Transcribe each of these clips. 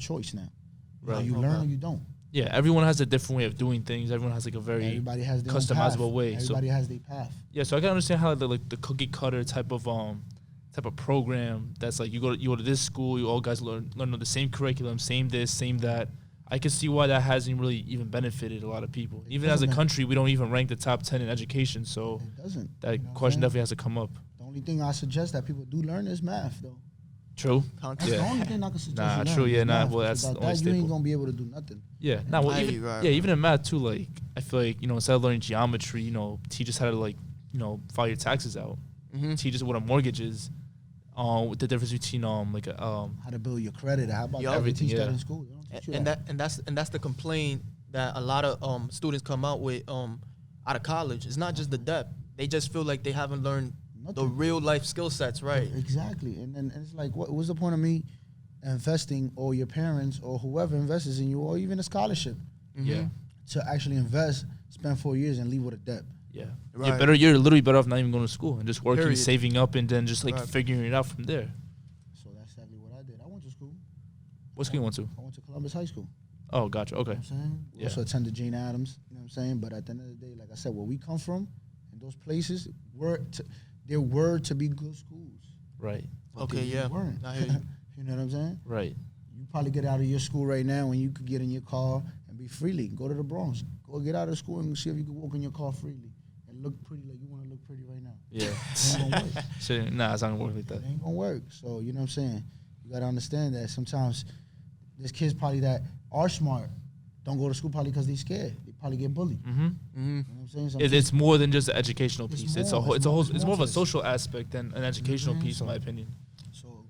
choice now. Right. You learn or you don't. Yeah, everyone has a different way of doing things. Everyone has like a very Everybody has their customizable way. Everybody has their path. Yeah, so I can understand how the cookie cutter type of program that's like you go to this school, you all guys learn the same curriculum, same this, same that. I can see why that hasn't really even benefited a lot of people. Even as a country, we don't even rank the top 10 in education, so it doesn't. That question definitely has to come up. The only thing I suggest that people do learn is math, though. True. That's the only thing I can suggest. True. Yeah, well, that's the only that, staple. you ain't gonna be able to do nothing. Yeah. Even in math too. Like I feel like instead of learning geometry, teach us how to file your taxes out. Teach us what a mortgage is. With the difference between how to build your credit. How about everything? Teach that in school. And that's the complaint that a lot of students come out with out of college. It's not just the debt. They just feel like they haven't learned the real life skill sets, right? Exactly. And it's like, what's the point of me investing, or your parents or whoever invests in you, or even a scholarship? Yeah. To actually invest, spend 4 years and leave with a debt. Yeah. Right. You're literally better off not even going to school and just working, saving up, and then just figuring it out from there. So that's exactly what I did. I went to school. What school you went to? I went to Columbus High School. Oh, gotcha. Okay. You know what I'm saying? We also attended Jane Addams. You know what I'm saying? But at the end of the day, like I said, where we come from, and those places there were to be good schools. Right. Okay. Yeah. Weren't. You know what I'm saying? Right. You probably get out of your school right now and you could get in your car and be freely. Go to the Bronx. Go get out of school and see if you can walk in your car freely and look pretty like you want to look pretty right now. Yeah. It ain't gonna work. It's not gonna work like that. It ain't gonna work. So you know what I'm saying? You gotta understand that sometimes there's kids probably that are smart don't go to school probably because they're scared. They probably get bullied. You know what I'm saying? It's more than just the educational piece. It's more of a social aspect than an educational piece, in my opinion. So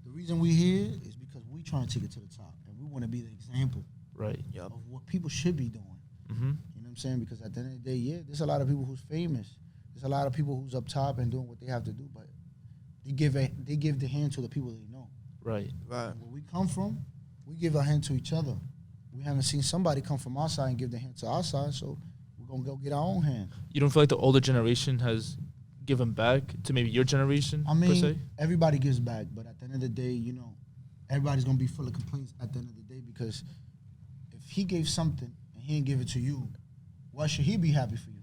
the reason we here is because we trying to take it to the top, and we want to be the example, right? Of what people should be doing. You know what I'm saying? Because at the end of the day, there's a lot of people who's famous. There's a lot of people who's up top and doing what they have to do, but they give the hand to the people they know. Right. Right. Where we come from, we give a hand to each other. We haven't seen somebody come from our side and give the hand to our side, so we're going to go get our own hand. You don't feel like the older generation has given back to maybe your generation, per se? Everybody gives back, but at the end of the day, everybody's going to be full of complaints at the end of the day, because if he gave something and he didn't give it to you, why should he be happy for you?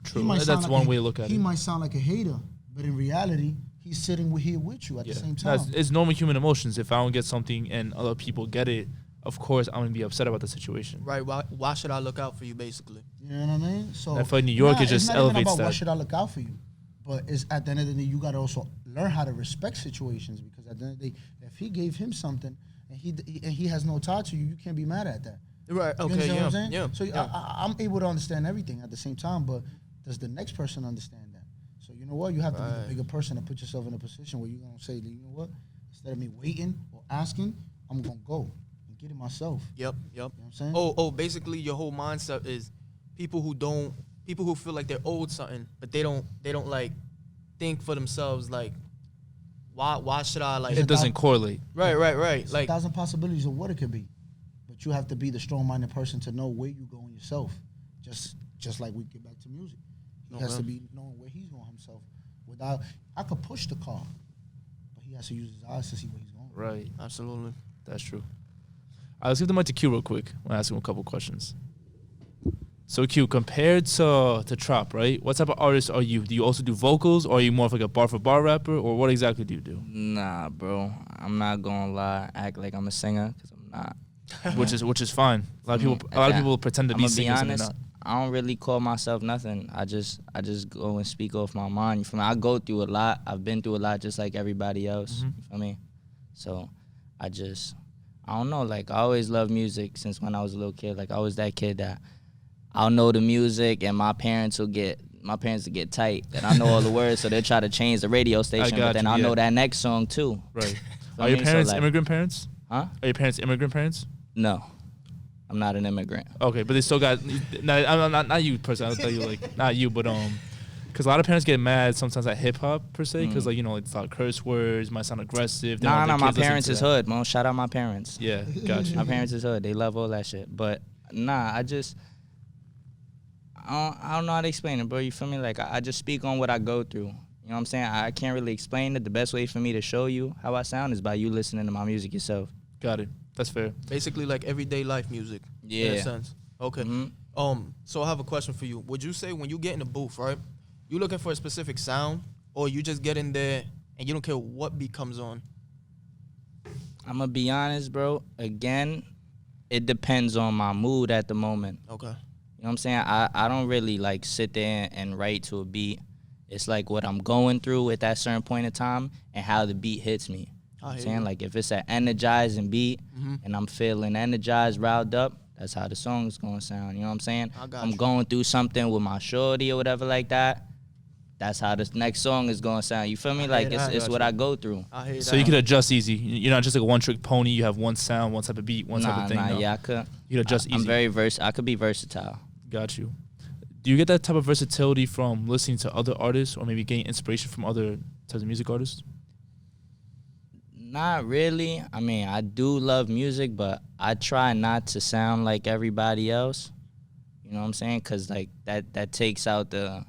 True. That's one way to look at it. He might sound like a hater, but in reality, he's sitting here with you at the same time. It's normal human emotions. If I don't get something and other people get it, of course I'm gonna be upset about the situation. Right. Why should I look out for you, basically? You know what I mean? So I feel like New York, it just elevates about that. Why should I look out for you? But it's at the end of the day, you gotta also learn how to respect situations, because at the end of the day, if he gave him something and he has no tie to you, you can't be mad at that. Right. You Okay. understand what I'm saying? Yeah. So I'm able to understand everything at the same time, but does the next person understand that? So you know what? You have to be the bigger person to put yourself in a position where you're gonna say, you know what? Instead of me waiting or asking, I'm gonna go and get it myself. Yep. You know what I'm saying? Oh, basically your whole mindset is people who feel like they're owed something, but they don't like think for themselves, like why should I, like, it doesn't correlate. Right. There's Like 1,000 possibilities of what it could be, but you have to be the strong-minded person to know where you going yourself. Just like we get back to music, he has to be knowing where he's going himself. I could push the car, but he has to use his eyes to see where he's going. Right. Absolutely. That's true. All right, let's give the mic to Q real quick. I'm gonna ask him a couple questions. So Q, compared to Trop, right? What type of artist are you? Do you also do vocals, or are you more of like a bar for bar rapper, or what exactly do you do? Nah, bro. I'm not gonna lie, act like I'm a singer, because I'm not. which is fine. A lot of people pretend to be singers and they're not. I don't really call myself nothing. I just go and speak off my mind. You feel me? I go through a lot. I've been through a lot just like everybody else. You feel me? So I don't know. Like, I always loved music since when I was a little kid. Like, I was that kid that I'll know the music and my parents will get tight. And I know all the words, so they'll try to change the radio station. But then I'll know that next song too. Right. Are your parents immigrant parents? Huh? Are your parents immigrant parents? No. I'm not an immigrant. Okay, but they still got. Not you personally. I'll tell you, like, not you, but because a lot of parents get mad sometimes at hip hop per se, because like, it's a lot of curse words, might sound aggressive. Nah, my parents is hood, man. Shout out my parents. Yeah, gotcha. My parents is hood. They love all that shit. But nah, I don't know how to explain it, bro. You feel me? Like, I just speak on what I go through. You know what I'm saying? I can't really explain it. The best way for me to show you how I sound is by you listening to my music yourself. Got it. That's fair. Basically, like everyday life music. Yeah. In a sense. Okay. Mhm. So I have a question for you. Would you say when you get in the booth, right, you looking for a specific sound, or you just get in there and you don't care what beat comes on? I'm gonna be honest, bro. Again, it depends on my mood at the moment. Okay. You know what I'm saying? I don't really like sit there and write to a beat. It's like what I'm going through at that certain point in time and how the beat hits me. You know what I'm saying? Like if it's an energizing beat and I'm feeling energized, riled up, that's how the song's gonna sound. You know what I'm saying? I'm going through something with my shorty or whatever like that. That's how this next song is gonna sound. You feel me? Like it's what I go through. So you could adjust easy. You're not just like a one-trick pony. You have one sound, one type of beat, one type of thing. No. Yeah, I could. You could adjust easy. I'm very I could be versatile. Got you. Do you get that type of versatility from listening to other artists or maybe getting inspiration from other types of music artists? Not really. I mean, I do love music, but I try not to sound like everybody else. You know what I'm saying? Because like that takes out the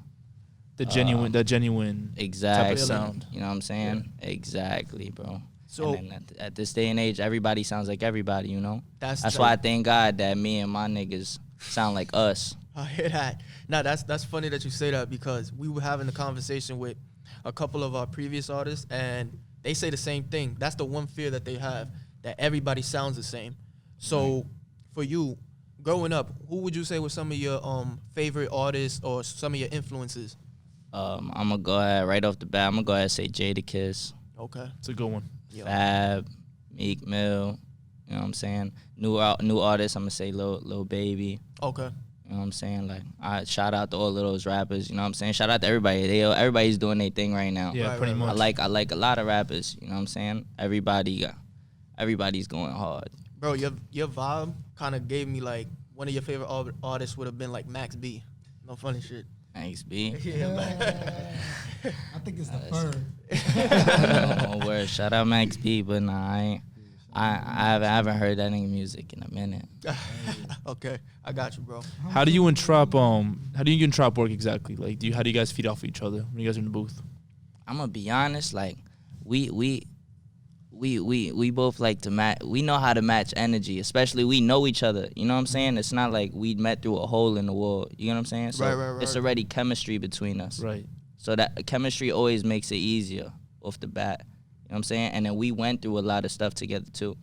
genuine exact type of sound. You know what I'm saying? Yeah. Exactly, bro. So and then at this day and age, everybody sounds like everybody. You know. That's the, why I thank God that me and my niggas sound like us. I hear that. Now that's funny that you say that, because we were having a conversation with a couple of our previous artists, and they say the same thing. That's the one fear that they have, that everybody sounds the same. So for you, growing up, who would you say were some of your favorite artists or some of your influences? I'm gonna go ahead right off the bat. I'm gonna go ahead and say Jadakiss. Okay, it's a good one. Fab, Meek Mill. You know what I'm saying? New artists. I'm gonna say Lil Baby. Okay. You know what I'm saying? Like, I shout out to all of those rappers. You know what I'm saying? Shout out to everybody. Everybody's doing their thing right now. Yeah, pretty much. I like a lot of rappers. You know what I'm saying? Everybody's going hard. Bro, your vibe kind of gave me like one of your favorite artists would have been like Max B. No funny shit. Max B. I think it's the bird. Oh, word. Shout out Max B, but nah, I haven't heard that nigga music in a minute. Okay, I got you, bro. How do you and Trop work exactly? Like, how do you guys feed off each other when you guys are in the booth? I'm gonna be honest, like we both like to match. We know how to match energy, especially we know each other. You know what I'm saying? It's not like we met through a hole in the wall. You know what I'm saying? So right. It's already chemistry between us. Right. So that chemistry always makes it easier off the bat. You know what I'm saying? And then we went through a lot of stuff together too.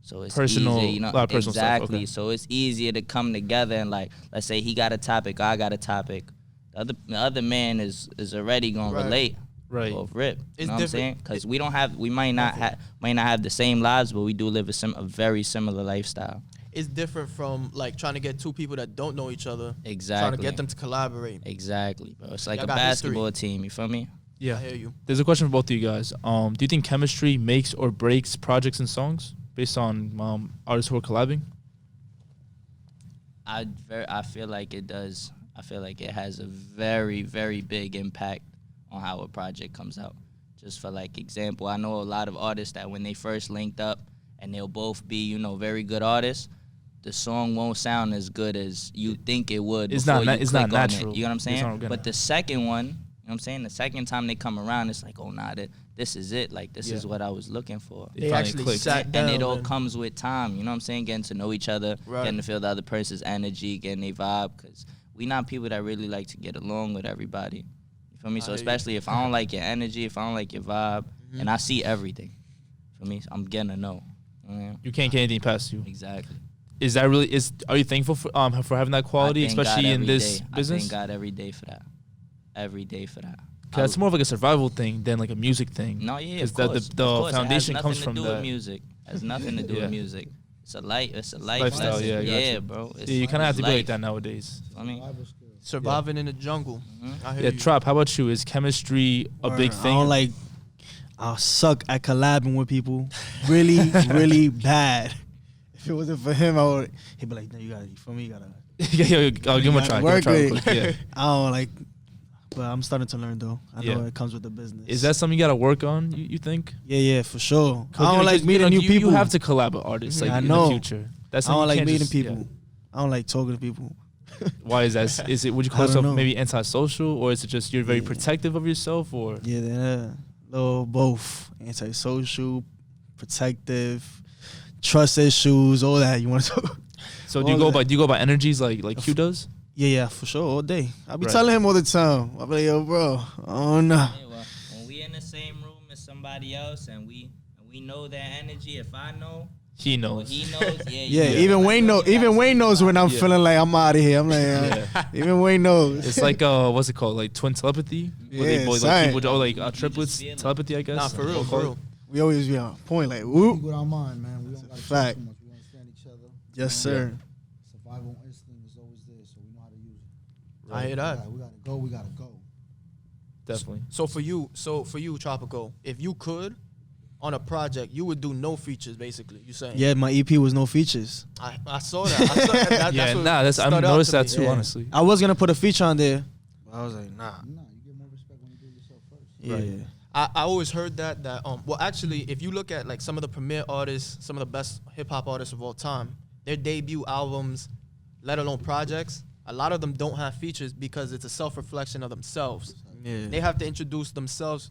So it's personal, easier, you know, a lot of personal exactly. stuff. Okay. So it's easier to come together and like, let's say he got a topic, I got a topic. The other man is already gonna relate. Right. Off rip. It's you know what I'm saying? Because we might not have the same lives, but we do live a very similar lifestyle. It's different from like trying to get two people that don't know each other. Exactly. Trying to get them to collaborate. Exactly, bro. It's like Y'all a got basketball team. You feel me? Yeah. I hear you. There's a question for both of you guys. Do you think chemistry makes or breaks projects and songs based on artists who are collabing? I feel like it does. I feel like it has a very, very big impact on how a project comes out. Just for like example, I know a lot of artists that when they first linked up and they'll both be, you know, very good artists, the song won't sound as good as you think it would. It's not natural. You know what I'm saying? But the second one, you know what I'm saying? The second time they come around, it's like, oh, nah, this is it. Like, this is what I was looking for. They actually sat down. And it all comes with time. You know what I'm saying? Getting to know each other, getting to feel the other person's energy, getting their vibe. Because we not people that really like to get along with everybody. You feel me? So especially if I don't like your energy, if I don't like your vibe, and I see everything. For me, I'm getting to know. You can't get anything past you. Exactly. Is that really? Are you thankful for having that quality, especially in this business? I thank God every day for that. Every day for that. Cause that's more of like a survival thing than like a music thing. No, yeah, because of course. the foundation comes from that. that. Music. It has nothing to do with music. It's a lifestyle. Lifestyle, yeah, bro. You kind of have to be like that nowadays. I mean, surviving in the jungle. I hear you. Trop, how about you? Is chemistry a big thing? I suck at collabing with people, really, really bad. If it wasn't for him, he'd be like, "No, you feel me? You gotta." I'll give him a try. Yeah. I don't like, but I'm starting to learn though. I know it comes with the business. Is that something you gotta work on? You think? Yeah, for sure. I don't like meeting new people. You have to collab with artists like in the future. I don't like meeting people. I don't like talking to people. Why is that? Is it? Would you call yourself maybe antisocial, or is it just you're very protective of yourself, or? Yeah, little both. Antisocial, protective. trust issues, all that. You want to talk? So do you go by energies like Q does? Yeah, for sure, all day. I be Right. telling him all the time. I be like, yo, bro, oh no. Yeah, well, when we in the same room as somebody else and we know their energy, if I know, He or knows. he knows, Yeah, even Wayne knows when I'm feeling like I'm out of here. I'm like, even Wayne knows. It's like what's it called? Like twin telepathy? Where Yeah, they both, same. like people like triplets feel it. telepathy, I guess. Nah, for real, for real. We always be on point, like, Speak whoop. with our mind, man. We don't got to fact. too much. We understand each other. Yes, You know? sir. Survival instinct is always there, so we know how to use it. I hear that. We gotta go. We gotta go. Definitely. So for you, Tropico, if you could, on a project, you would do no features, basically. You saying? Yeah, my EP was no features. I saw that. I saw that. Yeah, what I've stood out noticed to that me. too, Yeah. honestly. I was gonna put a feature on there, but I was like, nah. Nah, you get more respect when you do it yourself first. Yeah. I always heard that well, actually, if you look at like some of the premier artists, some of the best hip hop artists of all time, their debut albums, let alone projects, a lot of them don't have features because it's a self-reflection of themselves. Yeah. They have to introduce themselves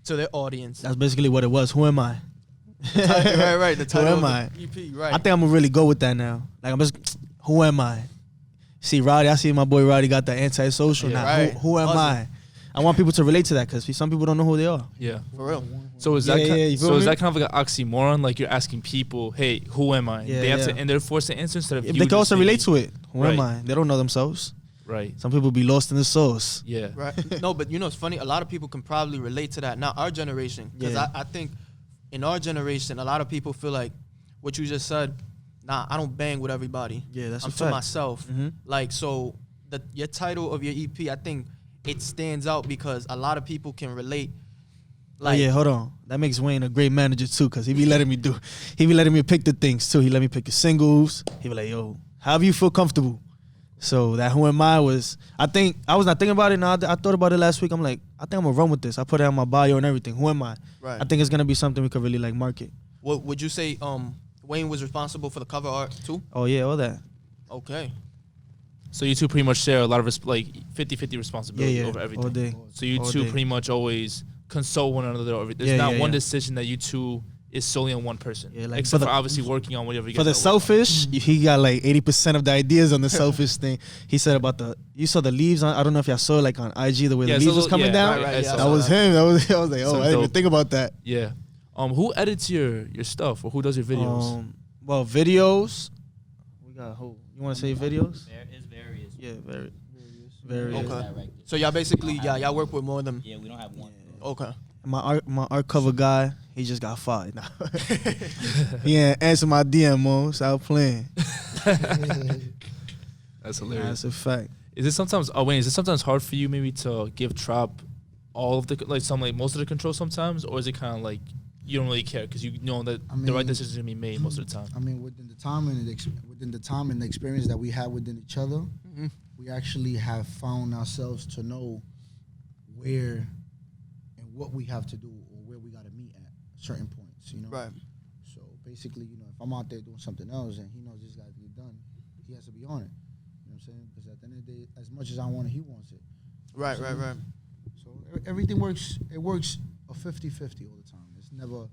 to their audience. That's basically what it was. Who am I? right. The title Who am of I? the EP, right? I think I'm gonna really go with that now. Like I'm just, who am I? See Roddy, I see my boy Roddy got the antisocial Yeah. now. Right. Who am Buzzing. I? I want people to relate to that because some people don't know who they are. Yeah. For real. So is Yeah, that yeah, you feel so is me? that kind of like an oxymoron? Like you're asking people, hey, who am I? Yeah, they have to, yeah. and they're forced to answer instead of If you they can just also saying- relate to it. Who am Right. I? They don't know themselves. Right. Some people be lost in the sauce. Yeah. Right. No, but you know it's funny. A lot of people can probably relate to that. Now our generation, because Yeah. I think in our generation, a lot of people feel like what you just said. Nah, I don't bang with everybody. Yeah, that's I'm a to fact. myself. Mhm. Like so, your title of your EP, I think it stands out because a lot of people can relate. Like, yeah, hold on. That makes Wayne a great manager too, cause he be letting me pick the things too. He let me pick the singles. He be like, yo, however you feel comfortable. So that Who Am I was, I was not thinking about it. Now I thought about it last week. I'm like, I think I'm gonna run with this. I put it on my bio and everything. Who am I? Right. I think it's gonna be something we could really like market. What would you say? Wayne was responsible for the cover art too. Oh yeah, all that. Okay. So you two pretty much share a lot of 50-50 responsibility Yeah, over everything. all day. So you All two day. pretty much always consult one another over. There's Yeah, not yeah, one yeah. decision that you two is solely on one person. Yeah, like except for for the- obviously working on whatever you For the guys are working on. selfish, he got like 80% of the ideas on the selfish thing. He said about you saw the leaves on, I don't know if y'all saw like on IG the way Yeah, the it's a leaves was little- coming yeah, down. right, I yeah, saw That was him. I was like, Some oh, I didn't even dope. think about that. Yeah. Who edits your stuff or who does your videos? Well, videos. We got who? You want to say videos? It's various. Yeah, various. Okay. Directed. So y'all basically y'all work with more than. Yeah, we don't have one. Okay. My art cover guy, he just got fired. Nah. He ain't answer my DM, mo. Stop playing. That's Nah, hilarious. that's a fact. Is it sometimes? Oh wait, is it sometimes hard for you maybe to give Trop all of the most of the control sometimes, or is it kind of like you don't really care because you know that the right mean- decision is gonna be made most of the time? I mean, within the time and the experience that we have within each other, Mm-hmm. we actually have found ourselves to know where and what we have to do or where we got to meet at certain points. You know. Right. So basically, you know, if I'm out there doing something else and he knows this got to get done, he has to be on it. You know what I'm saying? Because at the end of the day, as much as I want it, he wants it. Right. So- Right. Right. So everything works. It works a 50-50 all the time. It's never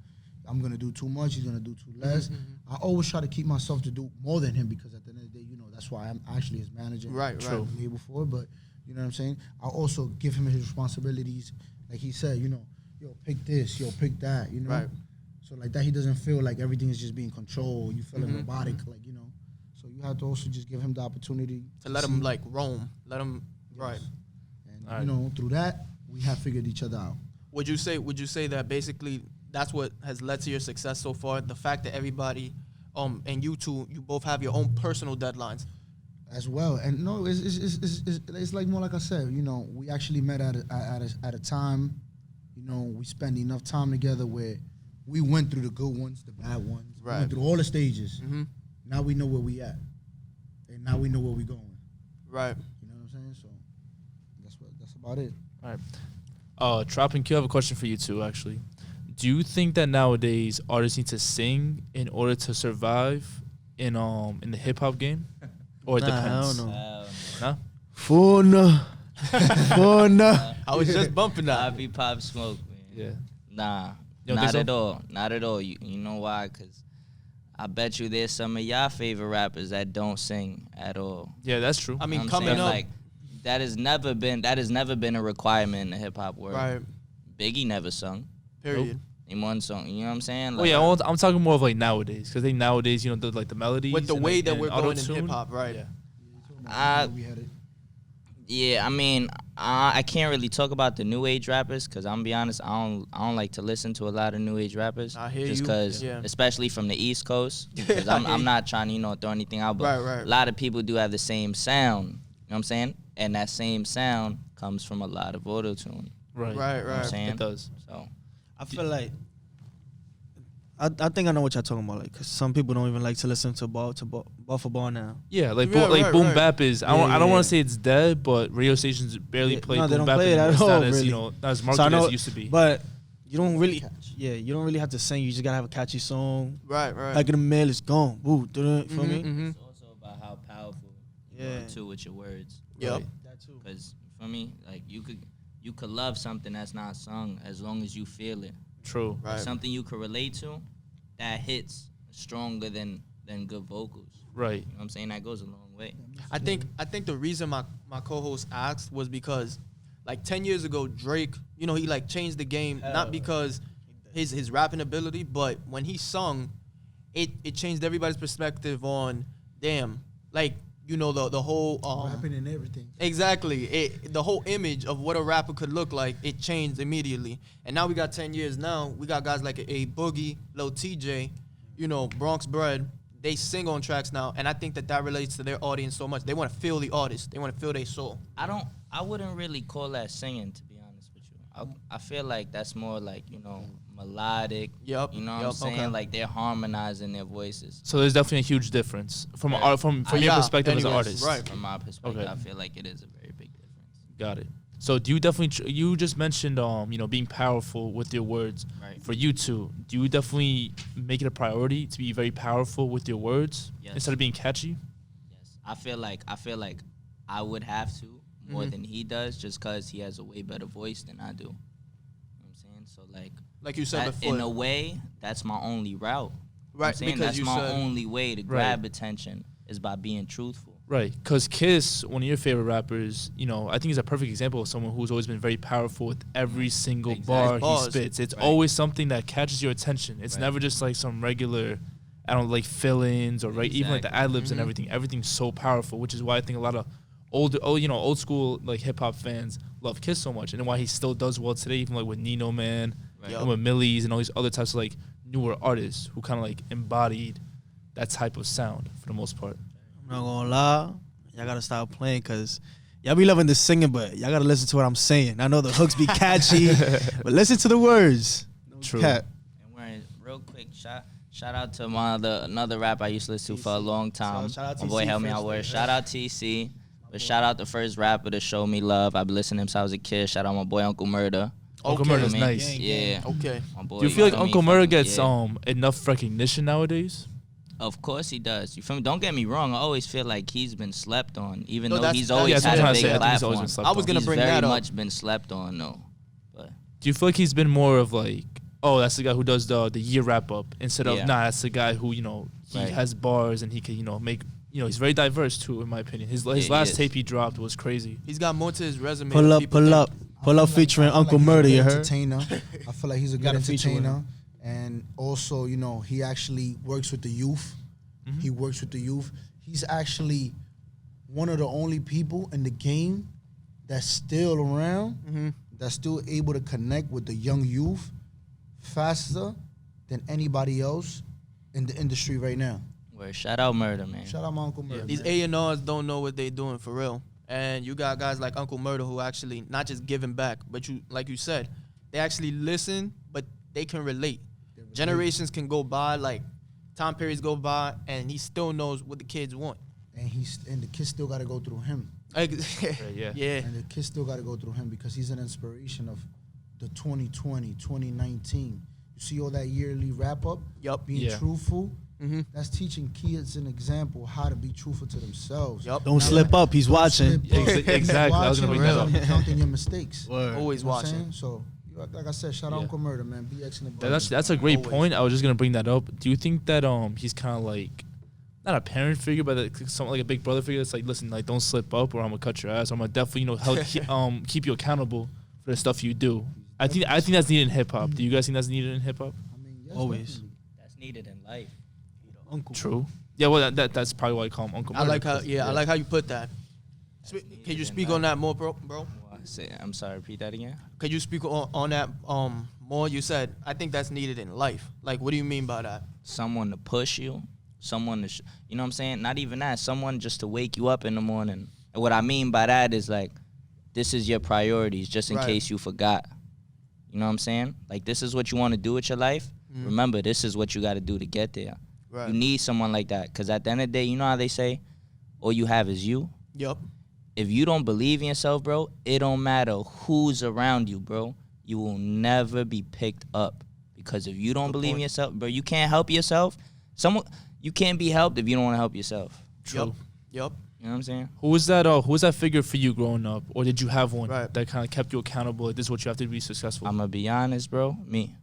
I'm gonna do too much. He's gonna do too less. Mm-hmm. I always try to keep myself to do more than him because at the end of the day, you know, that's why I'm actually his manager. Right, True. I'm here before, but you know what I'm saying. I also give him his responsibilities. Like he said, you know, yo, pick this, yo, pick that. You know. Right. So like that, he doesn't feel like everything is just being controlled. You Mm-hmm. feeling robotic, like you know. So you have to also just give him the opportunity To let him see. like roam. Let him. Right. And Alright. you know, through that, we have figured each other out. Would you say that basically that's what has led to your success so far? The fact that everybody, and you two, you both have your own personal deadlines. As well, and no, it's like more like I said. You know, we actually met at a time. You know, we spent enough time together where we went through the good ones, the bad ones. We Right. went through all the stages. Mm-hmm. Now we know where we at, and now we know where we going. Right. You know what I'm saying? So that's about it. All right. Trop and Q, I have a question for you too, actually. Do you think that nowadays artists need to sing in order to survive in the hip hop game? Or it Nah, I depends? don't know. Nah? Funa. Funa. I was just bumping that. I be Pop Smoke, man. Yeah. Nah, You don't not think at so? all. Not at all. You know why? Because I bet you there's some of y'all favorite rappers that don't sing at all. Yeah, that's true. I You know mean, what I'm coming saying? up, Like that has never been a requirement in the hip hop world. right? Biggie never sung. Period. In one song, you know what I'm saying? Oh yeah, I'm talking more of like nowadays, because I think nowadays, you know, the melodies With the and, way like, that and we're going in auto-tune. hip hop, right? Yeah. We had it. Yeah, I mean, I can't really talk about the new age rappers because I'm gonna be honest, I don't like to listen to a lot of new age rappers. I hear just you. because, Yeah. especially from the East Coast, because I'm not trying to throw anything out, but Right. a lot of people do have the same sound. You know what I'm saying? And that same sound comes from a lot of auto tune. Right. Right, You know what I'm right. saying? It does. So I feel like I think I know what y'all talking about. Like, 'cause some people don't even like to listen to Buffalo Ball now. Yeah, like Yeah, like right, boom right. bap is. I Yeah, don't yeah. want to say it's dead, but radio stations barely Yeah, play no, they boom don't bap play it anymore. at It's all, not as really. not as So I marketed know, as it used to be. but you don't really, Catch. you don't really have to sing. You just gotta have a catchy song. Right, right. Like in the mail, it's gone. Woo, you feel me? Mhm. it's also about how powerful you Yeah. are too with your words. Yep. Right. That too. Because you feel me? Like you could love something that's not sung as long as you feel it. True. Right. Something you could relate to, that hits stronger than good vocals. Right. You know what I'm saying? That goes a long way. I think the reason my co-host asked was because like 10 years ago Drake, he like changed the game, not because his rapping ability, but when he sung, it changed everybody's perspective on like the whole Rapping and everything. exactly the whole image of what a rapper could look like, it changed immediately. And now we got 10 years now, we got guys like a Boogie, Lil TJ, Bronx Bread. They sing on tracks now, and I think that relates to their audience so much. They want to feel the artist. They want to feel their soul. I wouldn't really call that singing, to be honest with you. I feel like that's more like, melodic. Yep. You know what Yep, I'm saying? okay. Like they're harmonizing their voices. So there's definitely a huge difference from Yeah. from your Yeah, perspective as an anyways, artist. right. From my perspective, Okay. I feel like it is a very big difference. Got it. So do you definitely you just mentioned being powerful with your words. Right. For you two, do you definitely make it a priority to be very powerful with your words Yes. instead of being catchy? Yes. I feel like I would have to more than he does just because he has a way better voice than I do. You know what I'm saying? So Like you said that, before. in a way, that's my only route. You know what Right, I'm saying? because That's you my said- only way to grab attention is by being truthful. Right, because Kiss, one of your favorite rappers, I think he's a perfect example of someone who's always been very powerful with every single bar he Bars. spits. It's Right. always something that catches your attention. It's Right. never just like some regular, like fill-ins or even like the Exactly. ad-libs and everything. Everything's so powerful, which is why I think a lot of old school like hip-hop fans love Kiss so much, and why he still does well today, even like with Nino Man Right. Yep. and with Millie's and all these other types of like newer artists who kind of like embodied that type of sound for the most part. I'm not gonna lie, y'all gotta stop playing because y'all be loving the singing, but y'all gotta listen to what I'm saying. I know the hooks be catchy, but listen to the words. No True. cap. And we're real quick shout out to another rapper I used to listen to for a long time. Shout out My boy TC helped me first, out with. yeah. Shout out TC. But shout out the first rapper to show me love. I've been listening to him since I was a kid. Shout out my boy Uncle Murda. Uncle Okay. Murda's You know what I mean? nice. Yeah. Okay. My boy, Do you feel like feel me? Uncle Murda Fucking- gets yeah. enough recognition nowadays? Of course he does. You feel me? Don't get me wrong. I always feel like he's been slept on, even No, though that's- he's that's- always Yeah, that's what had I'm a trying to big say. I think he's always platform. been slept I was on. gonna He's bring very that up. much been slept on, though. But Do you feel like he's been more of like, oh, that's the guy who does the year wrap up instead of Yeah. nah, that's the guy who he Right. has bars and he can make he's very diverse too, in my opinion. His he last is. tape he dropped was crazy. He's got more to his resume. Pull than up, people pull think. up, pull up, featuring Uncle Murda. Murda. You heard? Entertainer. I feel like he's a good Gotta feature with entertainer, him. and also he actually works with the youth. Mhm. He works with the youth. He's actually one of the only people in the game that's still around, that's still able to connect with the young youth faster than anybody else in the industry right now. where shout out Murda, man. Shout out my Uncle Murda. These A&Rs don't know what they doing for real. And you got guys like Uncle Murda who actually not just giving back, but like you said, they actually listen, but they can relate. Generations can go by, like time periods go by, and he still knows what the kids want. and the kids still got to go through him. Yeah. Yeah. And the kids still got to go through him because he's an inspiration of the 2020, 2019. You see all that yearly wrap up? Yup. Being Yeah. truthful. Mm-hmm. That's teaching kids an example how to be truthful to themselves. Yup. Don't slip up. He's watching. Exactly. I was gonna bring that up. Counting your mistakes. Word. Always You know what I'm watching. saying? So you Like I said, shout out Yeah. Uncle Murda, man. BX in the building. That's a great Always. point. I was just gonna bring that up. Do you think that he's kind of like not a parent figure, but something like a big brother figure that's like, listen, like don't slip up or I'm gonna cut your ass. I'm gonna definitely help keep you accountable for the stuff you do. I think that's needed in hip hop. Do you guys think that's needed in hip hop? I mean, yes, Always. definitely. That's needed in life. Uncle. True. Yeah, well that's probably why I call him Uncle I Murda, like how because- I like how you put that. That's Can needed you in speak life. on that more, bro? I'm sorry. Repeat that again. Could you speak on that more? You said I think that's needed in life. Like, what do you mean by that? Someone to push you, someone to, you know what I'm saying? Not even that, someone just to wake you up in the morning. And what I mean by that is like, this is your priorities, just in Right. case you forgot. You know what I'm saying? Like, this is what you want to do with your life. Remember, this is what you got to do to get there. Right. You need someone like that, because at the end of the day, you know how they say, all you have is you. Yup. If you don't believe in yourself, bro, it don't matter who's around you, bro. You will never be picked up. Because if you don't Good believe in point. yourself, bro, you can't help yourself. You can't be helped if you don't want to help yourself. True. Yup. You know what I'm saying? Who was that figure for you growing up, or did you have one Right. that kind of kept you accountable? Like, this is what you have to be successful. I'm going to be honest, bro. Me.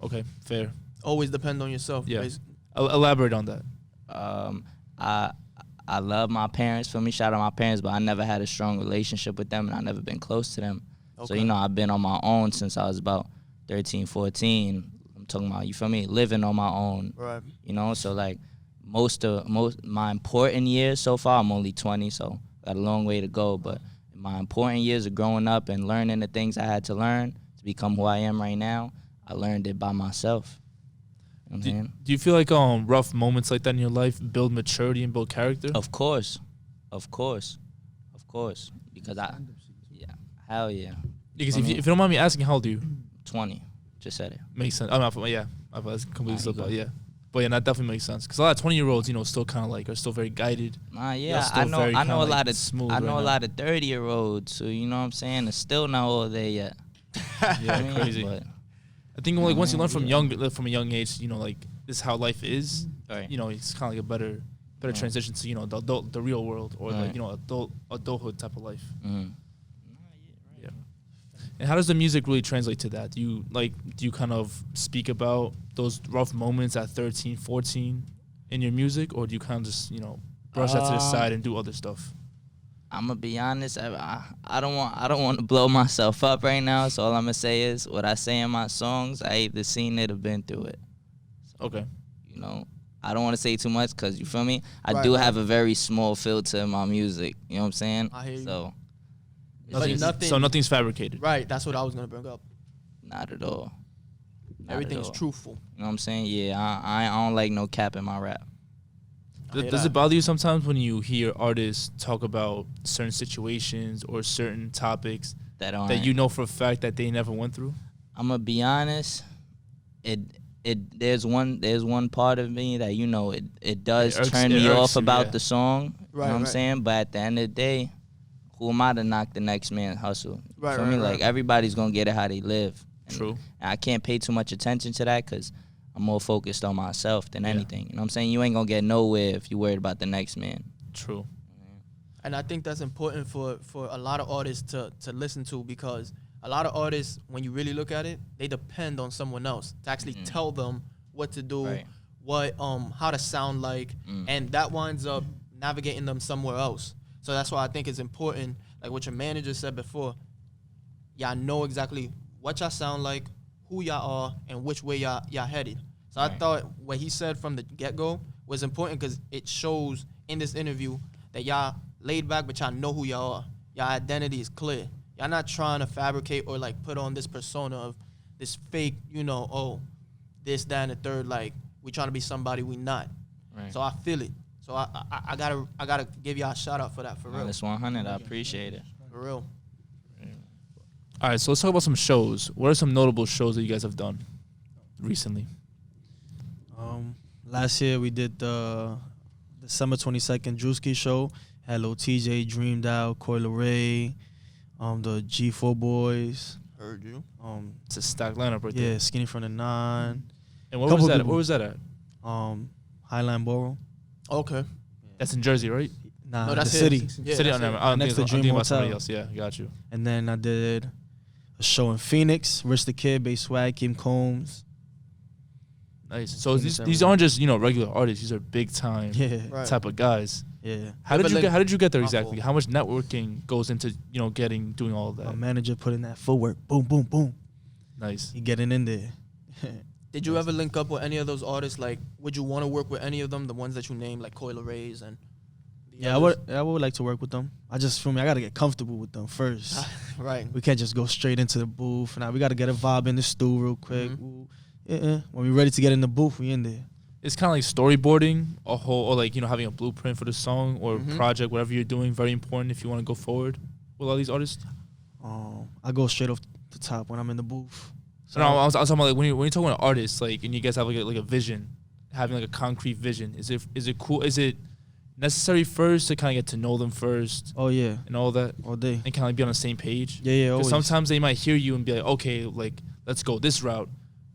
Okay, fair. Always depend on yourself. Yeah. Basi- Elaborate on that. I love my parents. For me, shout out my parents, but I never had a strong relationship with them, and I never been close to them. So, Okay. you know, I've been on my own since I was about 13, 14. I'm talking about, you feel me, living on my own. Right. You know, so like most my important years so far, I'm only 20, so got a long way to go. But my important years of growing up and learning the things I had to learn to become who I am right now, I learned it by myself. You know what I'm saying? Do you feel like rough moments like that in your life build maturity and build character? Of course. Because hell yeah, Because if you don't mind me asking, how old are you? 20. Just said it. Makes sense. I'm not. Yeah, I was completely Nah, slipped you up. good. Yeah, but yeah, that definitely makes sense. Because a lot of 20-year-olds, still kind of like are still very guided. Nah, Y'all yeah, still I know very a kinda, lot like, of smooth I know right a now. lot of 30-year-olds, so you know what I'm saying, it's still not all there yet. Yeah, I mean, crazy. But, I think like once you learn from yeah. from a young age, like this is how life is. right. It's kind of like a better Right. transition to the real world or Right. the adulthood type of life. Mhm. Yeah. And how does the music really translate to that? Do you kind of speak about those rough moments at 13, 14 in your music, or do you kind of just brush that to the side and do other stuff? I'm gonna be honest. I don't want to blow myself up right now. So all I'm gonna say is what I say in my songs. I either seen it or been through it. Okay. You know, I don't want to say too much because you feel me. I Right, do right. have a very small filter in my music. You know what I'm saying? I hear you. So it's But just nothing- So nothing's fabricated. Right. That's what I was gonna bring up. not at all. Not at Everything's all. truthful. You know what I'm saying? Yeah, I don't like no cap in my rap. I hear Does that. it bother you sometimes when you hear artists talk about certain situations or certain topics That on that you know for a fact that they never went through? I'm gonna be honest. There's one part of me that it does It irks- turn it me irks off you, about yeah. the song. You Right, know what I'm right. saying? But at the end of the day, who am I to knock the next man's hustle? You Right, feel right, me? right. Like everybody's gonna get it how they live. And True. I can't pay too much attention to that because I'm more focused on myself than Yeah. anything. You know what I'm saying? You ain't gonna get nowhere if you worried about the next man. True. And I think that's important for a lot of artists to listen to, because a lot of artists, when you really look at it, they depend on someone else to actually tell them what to do, Right. what how to sound like, and that winds up navigating them somewhere else. So that's why I think it's important, like what your manager said before. Y'all know exactly what y'all sound like, who y'all are, and which way y'all headed. So I Right. thought what he said from the get-go was important because it shows in this interview that y'all laid back, but y'all know who y'all are. Y'all identity is clear. Y'all not trying to fabricate or like put on this persona of this fake, this, that, and the third. Like we trying to be somebody we not. Right. So I feel it. So I gotta give y'all a shout out for that, for real. That's 100. I appreciate it. For real. All right, so let's talk about some shows. What are some notable shows that you guys have done recently? Last year we did the December 22nd Drewski show. Had Lil TJ, Dreamed Out, Coi Leray, the G4 Boys. Heard you. It's a stacked lineup right Yeah, there. Skinny from the Nine. And where Couple was that? people. Where was that at? Highline Borough. Okay. That's in Jersey, right? Nah, No, that's the city. it. Yeah, City that's on it. there. I'm Next to thinking Dream about somebody Hotel. else. Yeah, got you. And then I did a show in Phoenix. Rich the Kid, Bass Swag, Kim Combs. Nice. So Phoenix, these aren't just regular artists. These are big time Yeah, Right. type of guys. yeah. How did you get there My exactly? fault. How much networking goes into doing all of My that? manager put in that footwork. Boom, boom, boom. Nice. He getting in there. Did you ever link up with any of those artists? Like, would you want to work with any of them? The ones that you named, like Coil Rays and. the Yeah, others? I would like to work with them. I gotta get comfortable with them first. Right. We can't just go straight into the booth. Now we gotta get a vibe in the stew real quick. Mhm. Ooh, yeah. When we ready to get in the booth, we in there. It's kind of like storyboarding or having a blueprint for the song or Mhm. project, whatever you're doing. Very important if you want to go forward with all these artists. I go straight off the top when I'm in the booth. So no, I was talking about like when you're talking about artists, like, and you guys have like a vision, having like a concrete vision. Is it cool? Is it necessary first to kind of get to know them first Oh yeah, and all that, all day. and kind of be on the same page? Yeah, Because always. sometimes they might hear you and be like, okay, like let's go this route,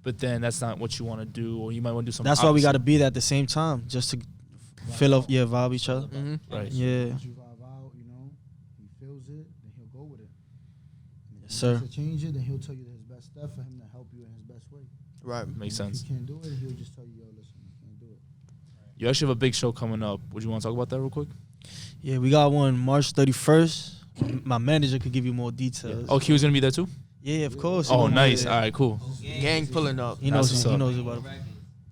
but then that's not what you want to do, or you might want to do something. That's why we opposite. gotta be there at the same time, just to fill up, vibe each other. Mhm. Right. Yeah. Once you vibe out, he feels it, then he'll go with it. And if Yes, he wants sir. to change it, then he'll tell you his best stuff for him to help you in his best way. Right. Makes And sense. If you can't do it, he'll just tell you, yo, listen, you can't do it. You actually have a big show coming up. Would you want to talk about that real quick? Yeah, we got one March 31st. My manager could give you more details. Oh, Q was gonna be there too. Yeah, of course. Oh, You know, nice. yeah. All right, cool. Gang pulling up. He That's knows. what's He up. knows about it.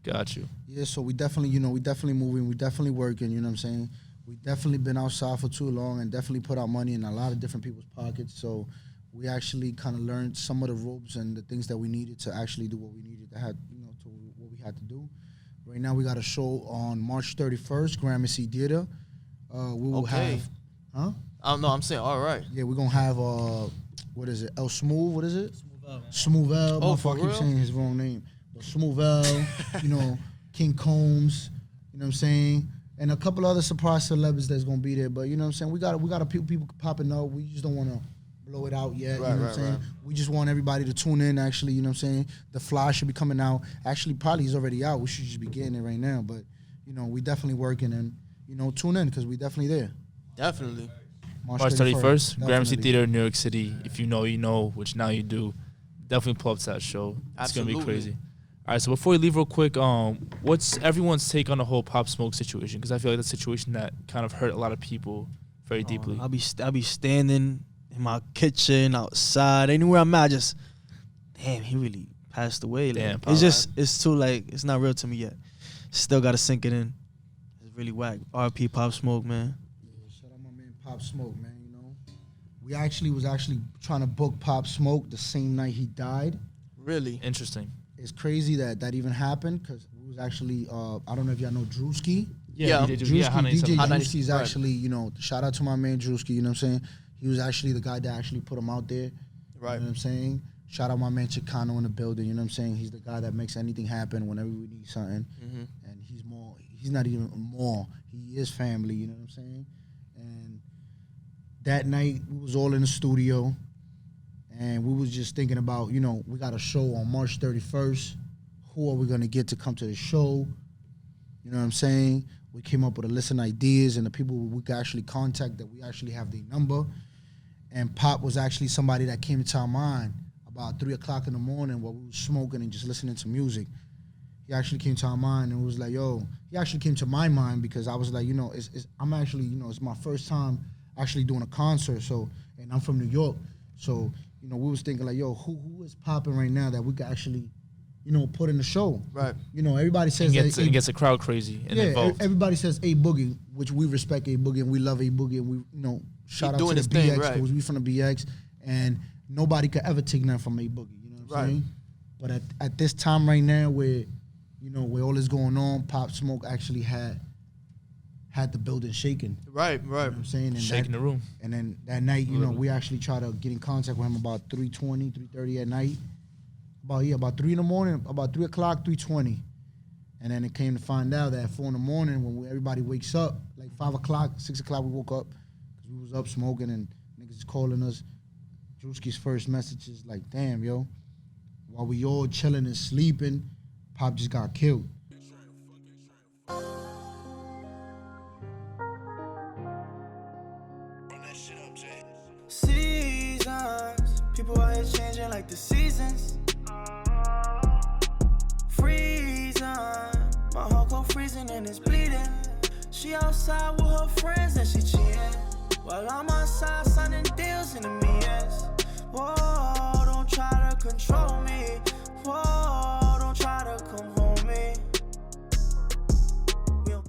Got you. Yeah, so we definitely, we definitely moving, we definitely working, you know what I'm saying? We definitely been outside for too long and definitely put our money in a lot of different people's pockets. So we actually kind of learned some of the ropes and the things that we needed to actually do what we needed to have, to what we had to do. Right now we got a show on March 31st, Gramercy Theater. We will Okay. have, I don't know. I'm saying, all right. Yeah, we're gonna have what is it? El Smooth, what is it? Smooth L. Oh, for I keep real? saying his wrong name. But Smooth L, King Combs, you know what I'm saying? And a couple other surprise celebs that's gonna be there. But you know what I'm saying? We got a people popping up. We just don't wanna blow it out yet. Right, you know what right, I'm saying? right. We just want everybody to tune in actually, you know what I'm saying? The fly should be coming out. Actually, probably he's already out. We should just be getting it right now. But we definitely working and tune in because we definitely there. Definitely. March 31st, Gramercy definitely. Theater, New York City. If you know, you know, which now you do. Definitely pull up to that show. It's going to be Absolutely. crazy. All right, so before we leave real quick, what's everyone's take on the whole Pop Smoke situation? Because I feel like that's a situation that kind of hurt a lot of people very deeply. I'll be standing in my kitchen, outside, anywhere I'm at. Just damn, he really passed away. Like, Damn, it's too it's not real to me yet. Still gotta sink it in. It's really whack. R.P. Pop Smoke, man. Yeah, shout out my man Pop Smoke, man. We was actually trying to book Pop Smoke the same night he died. Really. Interesting. It's crazy that even happened because we was actually I don't know if y'all know Drewski. Yeah. he did Drewski, Hot 97. DJ Hot 97, Drewski is right. actually shout out to my man Drewski. You know what I'm saying? He was actually the guy that actually put him out there. Right. You know what I'm saying? Shout out my man Chicano in the building. You know what I'm saying? He's the guy that makes anything happen whenever we need something. Mhm. And he's not even more. He is family. You know what I'm saying? And that night we was all in the studio, and we was just thinking about, we got a show on March 31st. Who are we gonna get to come to the show? You know what I'm saying? We came up with a list of ideas and the people we could actually contact that we actually have their number. And Pop was actually somebody that came to our mind about 3 o'clock in the morning while we were smoking and just listening to music. He actually came to our mind and was like, yo, he actually came to my mind because I was like, I'm actually, it's my first time actually doing a concert. So, and I'm from New York. So, we was thinking like, yo, who is popping right now that we could actually, put in the show? Right. Everybody says It gets a crowd crazy and involved. everybody says A Boogie, which we respect A Boogie and we love A Boogie and we, shout out doing to his the thing, BX right. because we from the BX and nobody could ever take nothing from A Boogie. You know what I'm Right. saying? But at this time right now where, where all this going on, Pop Smoke actually had the building shaking. Right. You know Right. what I'm saying? And Shaking the room. And then that night, we actually tried to get in contact with him about 3:20, 3:30 at night. About 3 in the morning, about 3 o'clock, 3:20. And then it came to find out that at 4 in the morning when everybody wakes up, like 5 o'clock, 6 o'clock we woke up because we was up smoking and niggas is calling us. Drewski's first message is like, damn, yo, while we all chilling and sleeping, Pop just got killed. Seasons, people out here changing like the seasons. Freezing, my heart go freezing and it's bleeding. She outside with her friends and she cheating, while I'm outside signing deals in the meeting.